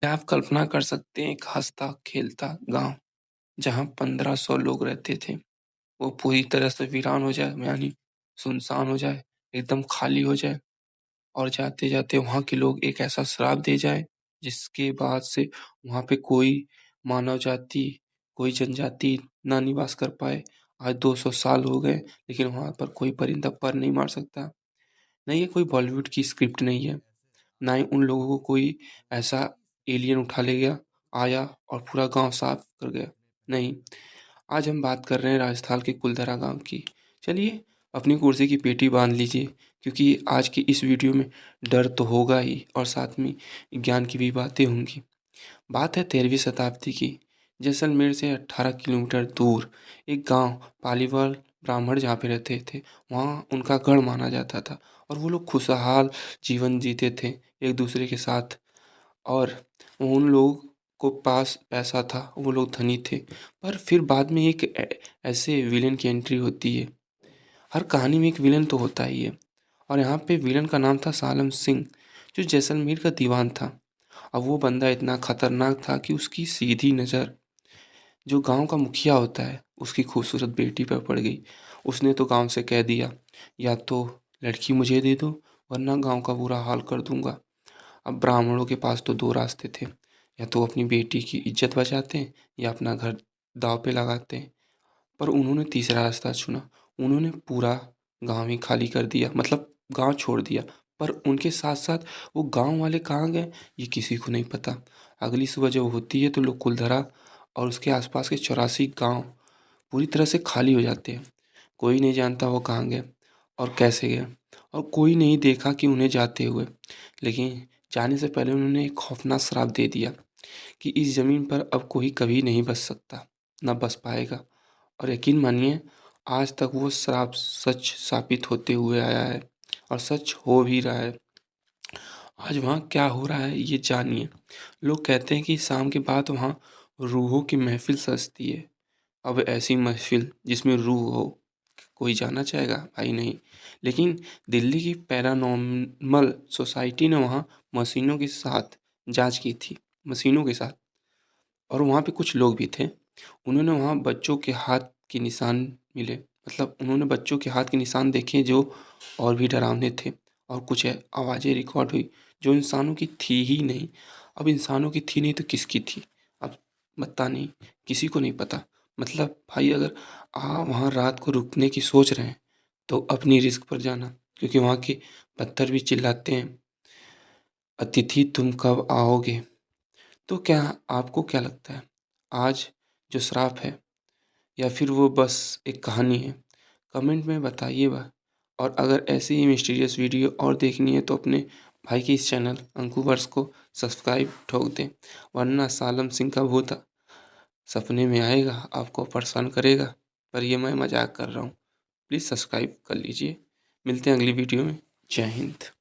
क्या आप कल्पना कर सकते हैं एक हँसता-खेलता गाँव, जहाँ 1500 लोग रहते थे, वो पूरी तरह से वीरान हो जाए, यानी सुनसान हो जाए, एकदम खाली हो जाए और जाते-जाते वहाँ के लोग एक ऐसा श्राप दे जाएँ, जिसके बाद से वहाँ पे कोई मानव जाति, कोई जनजाति ना निवास कर पाए। आज 200 साल हो गए, लेकिन वहाँ पर कोई परिंदा पर नहीं मार सकता। नहीं, ये कोई बॉलीवुड की स्क्रिप्ट नहीं है। ना ही उन लोगों को कोई ऐसा एलियन उठा ले गया, आया और पूरा गाँव साफ कर गया। नहीं, आज हम बात कर रहे हैं राजस्थान के कुलधरा गाँव की। चलिए अपनी कुर्सी की पेटी बाँध लीजिए, क्योंकि आज की इस वीडियो में डर तो होगा ही और साथ में ज्ञान की भी बातें होंगी। बात है 13वीं शताब्दी की। जैसलमेर से 18 किलोमीटर दूर एक गांव पालीवाल ब्राह्मण जहाँ पे रहते थे, वहाँ उनका गढ़ माना जाता था और वो लोग खुशहाल जीवन जीते थे एक दूसरे के साथ। और उन लोगों को पास पैसा था, वो लोग धनी थे। पर फिर बाद में एक ऐसे विलेन की एंट्री होती है। हर कहानी में एक विलेन तो होता ही है, और यहाँ पे विलेन का नाम था सालम सिंह, जो जैसलमेर का दीवान था। अब वो बंदा इतना खतरनाक था कि उसकी सीधी नज़र जो गांव का मुखिया होता है उसकी खूबसूरत बेटी पर पड़ गई। उसने तो गांव से कह दिया, या तो लड़की मुझे दे दो, वरना गांव का बुरा हाल कर दूंगा। अब ब्राह्मणों के पास तो दो रास्ते थे, या तो अपनी बेटी की इज्जत बचाते या अपना घर दांव पे लगाते। पर उन्होंने तीसरा रास्ता चुना। उन्होंने पूरा गांव ही खाली कर दिया, मतलब गांव छोड़ दिया। पर उनके साथ साथ वो गांव वाले कहाँ गए, ये किसी को नहीं पता। अगली सुबह जब होती है तो लोग कुलधरा और उसके आसपास के 84 गांव पूरी तरह से खाली हो जाते हैं। कोई नहीं जानता वो कहाँ गए और कैसे गए, और कोई नहीं देखा कि उन्हें जाते हुए। लेकिन जाने से पहले उन्होंने एक खौफनाक श्राप दे दिया कि इस ज़मीन पर अब कोई कभी नहीं बस सकता, ना बस पाएगा। और यकीन मानिए, आज तक वो श्राप सच साबित होते हुए आया है और सच हो भी रहा है। आज वहाँ क्या हो रहा है ये जानिए। लोग कहते हैं कि शाम के बाद वहाँ रूहों की महफिल सजती है। अब ऐसी महफिल जिसमें रूह हो, कोई जाना चाहेगा? भाई नहीं। लेकिन दिल्ली की पैरानॉर्मल सोसाइटी ने वहाँ मशीनों के साथ जांच की थी, मशीनों के साथ। और वहाँ पे कुछ लोग भी थे। उन्होंने वहाँ बच्चों के हाथ के निशान मिले, मतलब उन्होंने बच्चों के हाथ के निशान देखे जो और भी डरावने थे। और कुछ आवाज़ें रिकॉर्ड हुई जो इंसानों की थी ही नहीं। अब इंसानों की थी नहीं तो किसकी थी? अब पता नहीं, किसी को नहीं पता। मतलब भाई, अगर आप वहाँ रात को रुकने की सोच रहे हैं तो अपनी रिस्क पर जाना, क्योंकि वहाँ के पत्थर भी चिल्लाते हैं, अतिथि तुम कब आओगे? तो क्या आपको क्या लगता है, आज जो श्राप है या फिर वो बस एक कहानी है? कमेंट में बताइएगा। और अगर ऐसी ही मिस्टीरियस वीडियो और देखनी है तो अपने भाई के इस चैनल अंकुवर्स को सब्सक्राइब ठोक दें, वरना सालम सिंह का भूत सपने में आएगा, आपको परेशान करेगा। पर ये मैं मजाक कर रहा हूँ। प्लीज़ सब्सक्राइब कर लीजिए। मिलते हैं अगली वीडियो में। जय हिंद।